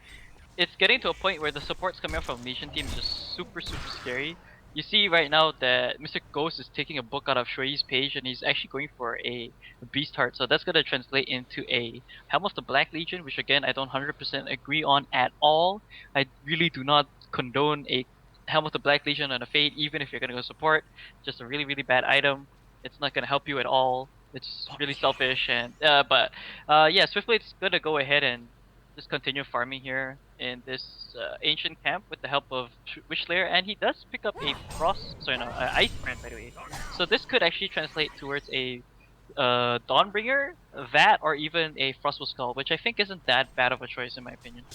it's getting to a point where the supports coming up from Legion team is just super scary. You see right now that Mr. Ghost is taking a book out of Shui's page and he's actually going for a Beast Heart, so that's gonna translate into a Helm of the Black Legion, which again I don't 100% agree on at all. I really do not condone a Helm of the Black Legion on a Fade, even if you're gonna go support. Just a really bad item. It's not gonna help you at all. It's really selfish, and but yeah, Swiftblade's gonna go ahead and just continue farming here in this ancient camp with the help of Witchlayer, and he does pick up a Ice Brand, by the way. So this could actually translate towards a Dawnbringer, that, or even a Frostwolf Skull, which I think isn't that bad of a choice in my opinion.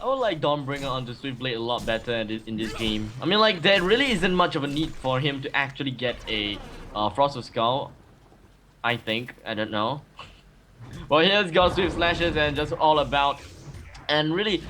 I would like Dawnbringer onto Swiftblade a lot better in this game. I mean, like, there really isn't much of a need for him to actually get a Frost of Skull. I think. I don't know. Well, here's got Swift Slashes and just all about. And really,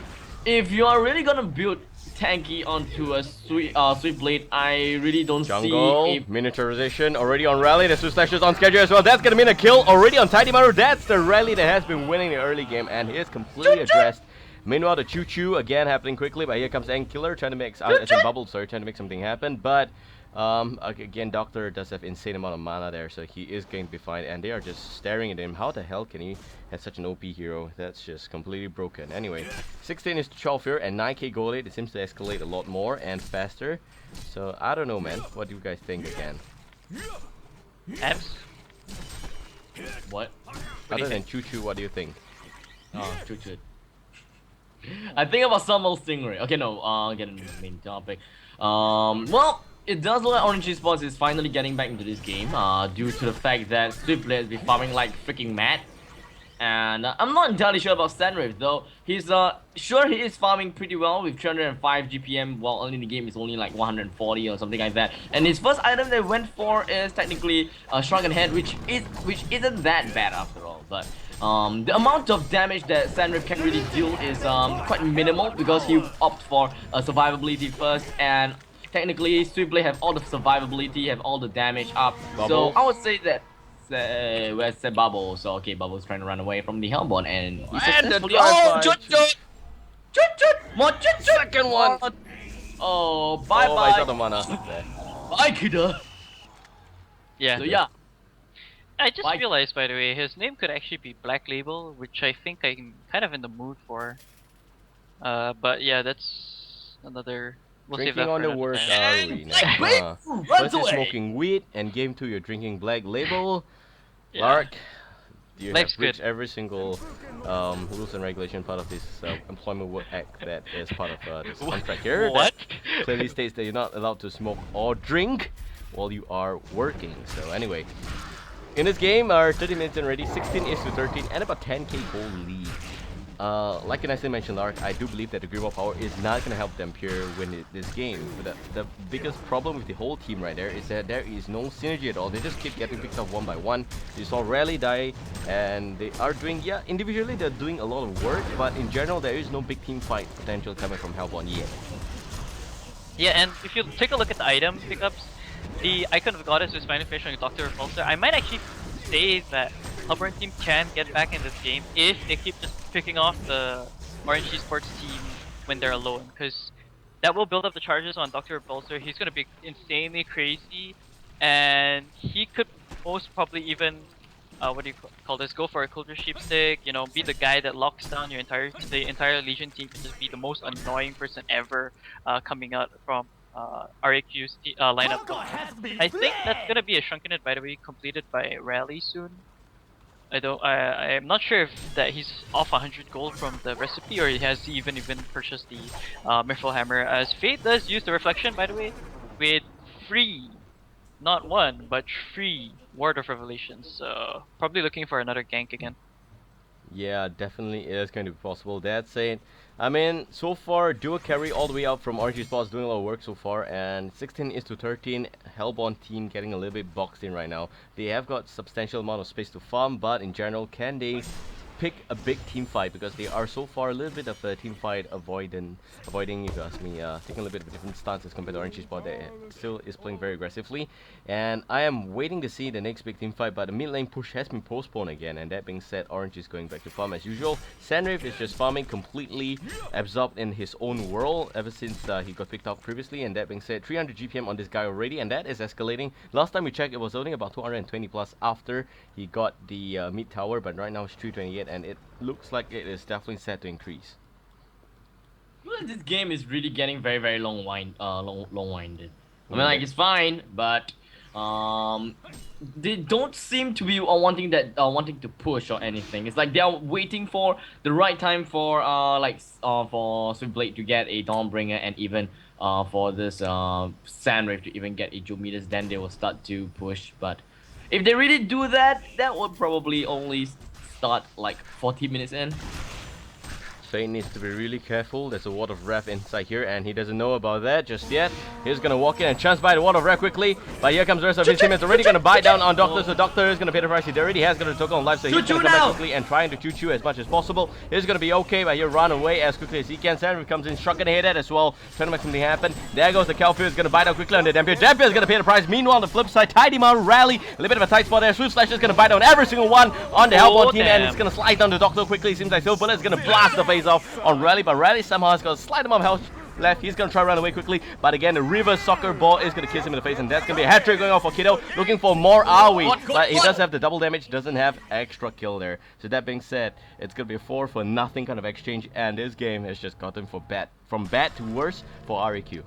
if you are really gonna build tanky onto a Swiftblade, I really don't Jungle, see a... miniaturization already on Rally. The Swift Slashes on schedule as well. That's gonna mean a kill already on Tidy Maru. That's the Rally that has been winning the early game and is completely addressed. Meanwhile, the Choo Choo again happening quickly, but here comes Killer trying to make Bubble, sorry, trying to make something happen. But again, Doctor does have insane amount of mana there, so he is going to be fine. And they are just staring at him. How the hell can he have such an OP hero? That's just completely broken. Anyway, 16 is to 12 here, and 9k gold rate. It seems to escalate a lot more and faster. So I don't know, man. What do you guys think again? Abs? What? Other than Choo Choo, what do you think? Oh, Choo Choo. I think about Summer Stingray. Okay, no, get into the main topic. Well, it does look like Orange Sports is finally getting back into this game, due to the fact that Swiftblade has been farming like freaking mad. And I'm not entirely sure about Sandrift though. He's sure he is farming pretty well with 305 GPM, while early in the game is only like 140 or something like that. And his first item they went for is technically a Shrunken Head, which isn't that bad after all. But the amount of damage that Sandrift can really deal is quite minimal because he opts for survivability first, and technically Swiftblade have all the survivability, have all the damage up. Bubbles. So I would say that. Where's the Bubble? So okay, Bubble's trying to run away from the Hellborn, and he successfully... Oh, chut chut! Chut chut! More chut chut! Second one! Oh, bye Oh, bye! he's out of mana. There. Bye, Kida! Yeah. So yeah, I just Bye. realized, by the way, his name could actually be Black Label, which I think I'm kind of in the mood for. But yeah, that's another... We'll save Drinking that on for the another worst time. arena. Black Label runs First you're away! smoking weed, and game 2 you're drinking Black Label. Yeah. Lark, you Life's have breached good. every single rules and regulation part of this Employment Work Act that is part of this contract here. What? That clearly states that you're not allowed to smoke or drink while you are working. So anyway, in this game, our 30 minutes in already, 16 is to 13, and about 10k gold lead. Like I mentioned, Lark, I do believe that the Green Power is not going to help them here win this game. But the biggest problem with the whole team right there is that there is no synergy at all. They just keep getting picked up one by one. You saw Rally die, and they are doing, yeah, individually they're doing a lot of work, but in general there is no big team fight potential coming from HoNTourSEA. Yeah, and if you take a look at the item pickups, the Icon of Goddess is finally finished on Dr. Repulsor. I might actually say that Halberd team can get back in this game if they keep just picking off the Orange Esports team when they're alone, because that will build up the charges on Dr. Repulsor. He's going to be insanely crazy, and he could most probably even, what do you call this, go for a Culture Sheepstick, you know, be the guy that locks down your the entire Legion team and just be the most annoying person ever coming out from rAq's lineup. I think that's gonna be a Shrunken It, by the way, completed by Rally soon. I'm not sure if that he's off 100 gold from the recipe, or he has even purchased the Mithril Hammer, as Fate does use the Reflection, by the way, with free, not one, but 3 Ward of Revelations. So probably looking for another gank again. Yeah, definitely is going to be possible. That's it. I mean, so far, duo carry all the way up from RG Sports doing a lot of work so far, and 16 is to 13. Hellbourne team getting a little bit boxed in right now. They have got substantial amount of space to farm, but in general, can they pick a big team fight? Because they are so far a little bit of a team fight avoiding, if you ask me, taking a little bit of a different stance as compared to Orange Sport that still is playing very aggressively. And I am waiting to see the next big team fight, but the mid lane push has been postponed again, and that being said, Orange is going back to farm as usual. Sandrift is just farming, completely absorbed in his own world ever since he got picked up previously, and that being said, 300 GPM on this guy already, and that is escalating. Last time we checked, it was only about 220 plus after he got the mid tower, but right now it's 328, and it looks like it is definitely set to increase. Well, this game is really getting very long-winded. I mean, like, it's fine, but they don't seem to be wanting to push or anything. It's like they are waiting for the right time for for Swiftblade to get a Dawnbringer, and even for this Sandrift to even get a Jomidas, then they will start to push. But if they really do that, that would probably only start like 40 minutes in. Fate needs to be really careful. There's a ward of Wrath inside here, and he doesn't know about that just yet. He's gonna walk in and chance by the ward of Wrath quickly. But here comes the rest of his team. It's already gonna bite down on Doctor, so Doctor is gonna pay the price. He already has got a token on life, so he's gonna come back quickly and trying to choo-choo as much as possible. He's gonna be okay, but he'll run away as quickly as he can. Sandra comes in, Shrunken Head as well, trying to make something happen. There goes the Calfield, is gonna bite out quickly on the Dampier. Dampier is gonna pay the price. Meanwhile, on the flip side, Tidy Mount Rally, a little bit of a tight spot there. Swift Slash is gonna bite down every single one on the Hellbourne team, and it's gonna slide down to Doctor quickly. Seems like Silver is gonna blast the face off on Rally, but Rally somehow has got a slight amount of health left. He's gonna try to run away quickly, but again the reverse soccer ball is gonna kiss him in the face, and that's gonna be a hat trick going on for Kiddo, looking for more Aoi, but he does have the double damage, doesn't have extra kill there. So that being said, it's gonna be a 4 for nothing kind of exchange, and this game has just gotten from bad to worse for rAq.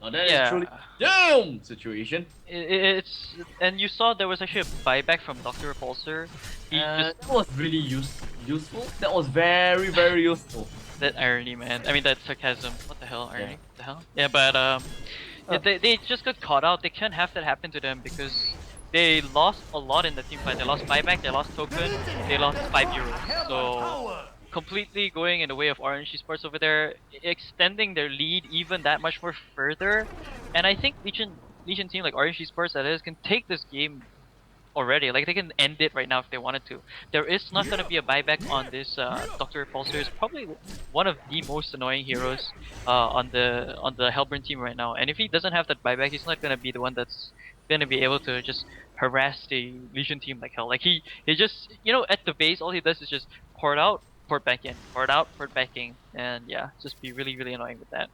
Oh, that is truly damn situation. And you saw there was actually a buyback from Dr. Repulsor. That was really useful. That was very useful. That irony, man. I mean, that sarcasm. What the hell, irony? What the hell? Yeah, but they just got caught out. They can't have that happen to them because they lost a lot in the team fight. They lost buyback, they lost token, they lost 5 euros. So completely going in the way of Orange Esports over there, extending their lead even that much more further. And I think Legion team like Orange Esports that is can take this game already. Like they can end it right now if they wanted to. There is not gonna be a buyback on this Dr. Repulsor. Is probably one of the most annoying heroes on the Hellburn team right now. And if he doesn't have that buyback, he's not gonna be the one that's gonna be able to just harass the Legion team like hell. Like he just, you know, at the base all he does is just pour it out, pour it back in, pour it out, pour it back in, and yeah, just be really annoying with that.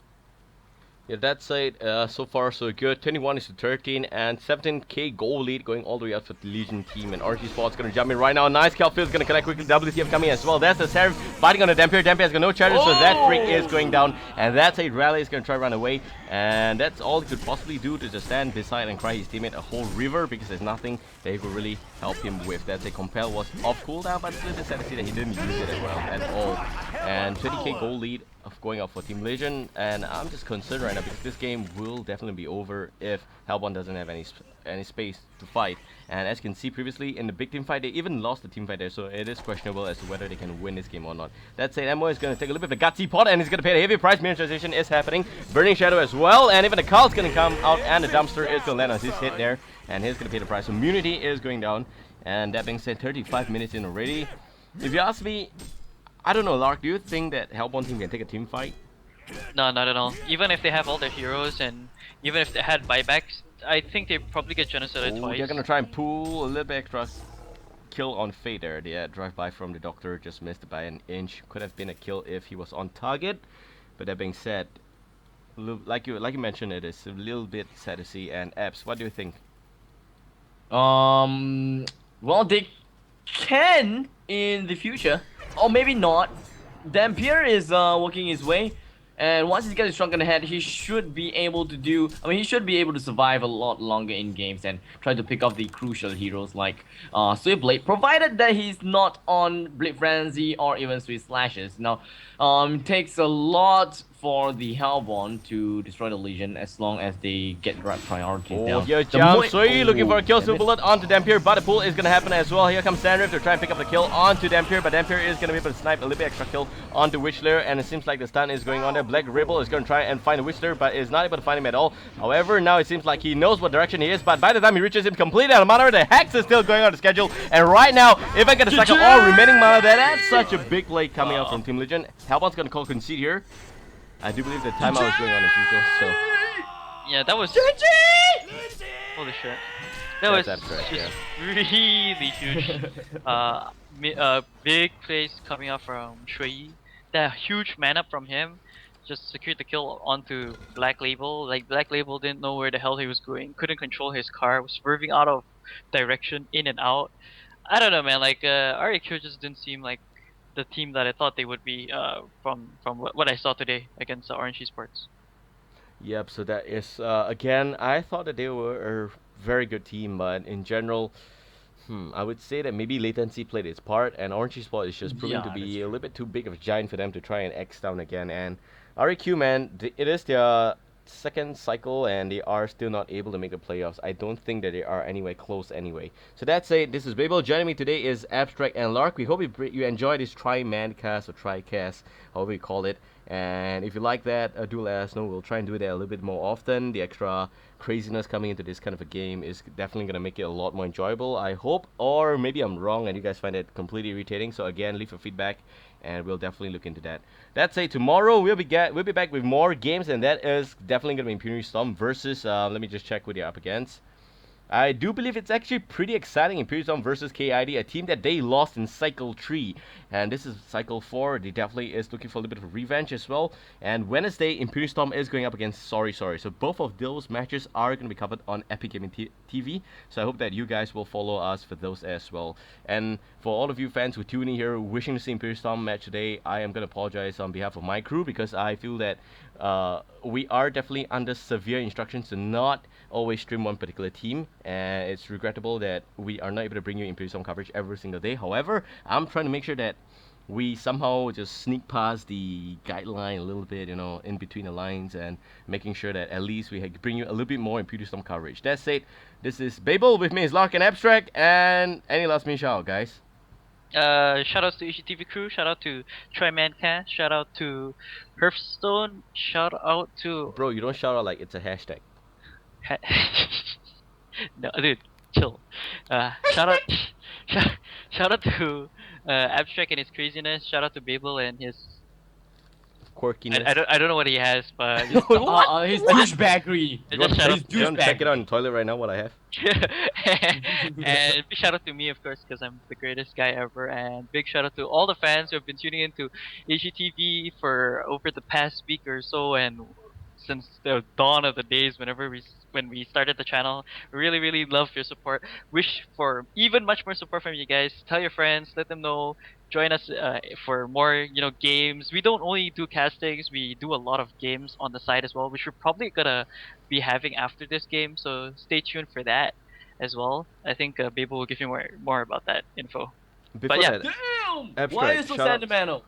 Yeah, that's it. So far so good. 21 is to 13 and 17k goal lead going all the way up to the Legion team, and RG Sports gonna jump in right now. Nice Calfield is gonna connect quickly. WTF coming as well. There's the Seraph fighting on the Dampier. Dampier has got no charges, so that freak is Oh! going down. And that's a Rally is going to try to run away. And that's all he could possibly do, to just stand beside and cry his teammate a whole river, because there's nothing that he could really help him with. That's a Compel was off cooldown, but it's a little bit sad to see that he didn't use it well at all. And 20k goal lead of going up for Team Legion, and I'm just concerned right now because this game will definitely be over if Hellborn doesn't have any space to fight. And as you can see previously in the big team fight, they even lost the team fight there, so it is questionable as to whether they can win this game or not. That said, Emo is going to take a little bit of a gutsy pot, and he's going to pay a heavy price. Miniaturization is happening, Burning Shadow as well, and even the Carl's going to come out, and the Dumpster is going to land on his hit there, and he's going to pay the price. Immunity is going down, and that being said, 35 minutes in already. If you ask me, I don't know, Lark, do you think that Hellborn team can take a team fight? No, not at all. Even if they have all their heroes and even if they had buybacks, I think they probably get genocided twice. They're gonna try and pull a little bit extra kill on Fade there. The drive-by from the Doctor just missed by an inch. Could have been a kill if he was on target. But that being said, like you mentioned, it is a little bit sad to see. And Abs, what do you think? Well, they can in the future, or maybe not. Dampier is working his way, and once he gets his shrunken head, he should be able to do. I mean, he should be able to survive a lot longer in games and try to pick up the crucial heroes like Swiftblade, provided that he's not on Blade Frenzy or even Swift Slashes. Now, it takes a lot for the Hellborn to destroy the Legion as long as they get right priorities down. Here jumps Sui looking for a kill. Super bullet onto Dampier, but the pull is gonna happen as well. Here comes Sandrift to try and pick up the kill onto Dampier, but Dampier is gonna be able to snipe a little bit extra kill onto Witchler, and it seems like the stun is going on there. Black Rebel is gonna try and find the Witchler, but is not able to find him at all. However, now it seems like he knows what direction he is, but by the time he reaches him completely out of mana, the Hex is still going on the schedule. And right now, if I get to cycle all remaining mana, that's such a big play coming out from Team Legion. Hellborn's gonna call concede here. I do believe the timeout is going on as usual, so... Yeah, that was... Holy shit. That was abstract, just really huge. Big plays coming out from Shui. That huge mana from him just secured the kill onto Black Label. Like, Black Label didn't know where the hell he was going, couldn't control his car, was swerving out of direction, in and out. I don't know, man, like, rAq just didn't seem like the team that I thought they would be from what I saw today against Orange Esports. Yep, so that is, again, I thought that they were a very good team, but in general, I would say that maybe latency played its part, and Orange Esports is just proving to be a little bit too big of a giant for them to try and X down again. And rAq, man, it is their second cycle, and they are still not able to make the playoffs. I don't think that they are anywhere close anyway. So that's it. This is Babael. Joining me today is Abstract and Lark. We hope you enjoy this tri-man cast or tri-cast, however you call it. And if you like that, do let us know. We'll try and do that a little bit more often. The extra craziness coming into this kind of a game is definitely going to make it a lot more enjoyable, I hope. Or maybe I'm wrong and you guys find it completely irritating. So again, leave your feedback and we'll definitely look into that. That's it. Tomorrow we'll be back with more games, and that is definitely going to be Impunity Storm versus, let me just check who they're up against. I do believe it's actually pretty exciting. Impunity Storm versus KID, a team that they lost in Cycle 3. And this is Cycle 4. They definitely is looking for a little bit of revenge as well. And Wednesday, Impunity Storm is going up against Sorry. So both of those matches are going to be covered on Epic Gaming TV. So I hope that you guys will follow us for those as well. And for all of you fans who tune in here wishing to see Impunity Storm match today, I am going to apologize on behalf of my crew, because I feel that we are definitely under severe instructions to not always stream one particular team, and it's regrettable that we are not able to bring you Impunity Storm coverage every single day. However, I'm trying to make sure that we somehow just sneak past the guideline a little bit, you know, in between the lines, and making sure that at least we bring you a little bit more Impunity Storm coverage. That's it. This is Babael. With me is Lark and Abstract, and any last minute shout out, guys? Shout outs to HGTV crew, shout out to TryManCast, shout out to Hearthstone, shout out to... Bro, you don't shout out like it's a hashtag. No, dude, chill. Shout out, shout out to Abstract and his craziness. Shout out to Babael and his Quirkiness. I don't know what he has, but his douchebaggery. You want to check it out in the toilet right now? What I have? And big shout out to me, of course, because I'm the greatest guy ever. And big shout out to all the fans who have been tuning into HGTV for over the past week or so, and since the dawn of the days when we started the channel. Really love your support. Wish for even much more support from you guys. Tell your friends, let them know. Join us for more games. We don't only do castings, we do a lot of games on the side as well, which we're probably gonna be having after this game. So stay tuned for that as well. I think Babel will give you more about that info. Before yeah. that, Damn! Why are you abstract so shoutouts. sentimental?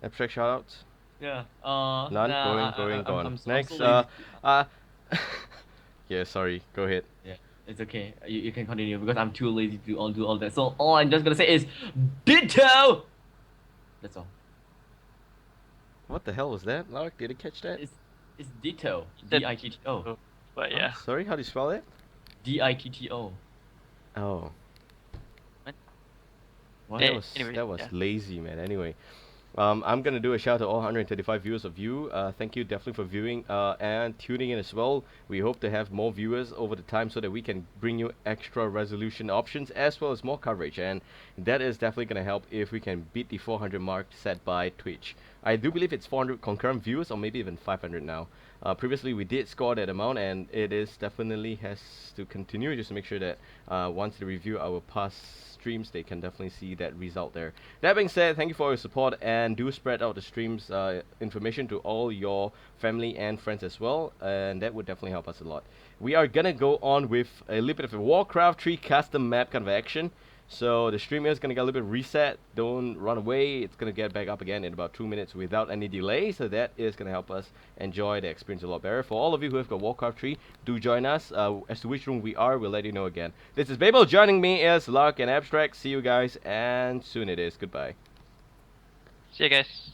Abstract shoutouts. Yeah. None. Nah, Going, gone. I'm Next. so lazy. Yeah. Sorry. Go ahead. Yeah, it's okay. You can continue because I'm too lazy to do all that. So all I'm just gonna say is ditto. That's all. What the hell was that, Lark? Did you catch that? It's ditto. Said- Ditto. But yeah. Sorry. How do you spell it? Ditto. Oh. What? That was Anyways, that was yeah. lazy, man. Anyway, I'm gonna do a shout out to all 135 viewers of you. Thank you definitely for viewing and tuning in as well. We hope to have more viewers over the time so that we can bring you extra resolution options as well as more coverage. And that is definitely gonna help if we can beat the 400 mark set by Twitch. I do believe it's 400 concurrent viewers or maybe even 500 now. Previously we did score that amount and it is definitely has to continue just to make sure that once they review our past streams they can definitely see that result there. That being said, thank you for your support and do spread out the streams information to all your family and friends as well, and that would definitely help us a lot. We are gonna go on with a little bit of a Warcraft 3 custom map kind of action. So the stream is gonna get a little bit reset. Don't run away. It's gonna get back up again in about 2 minutes without any delay. So that is gonna help us enjoy the experience a lot better. For all of you who have got Warcraft 3, do join us. As to which room we are, we'll let you know again. This is Babael. Joining me is Lark and Abstract. See you guys, and soon it is. Goodbye. See you guys.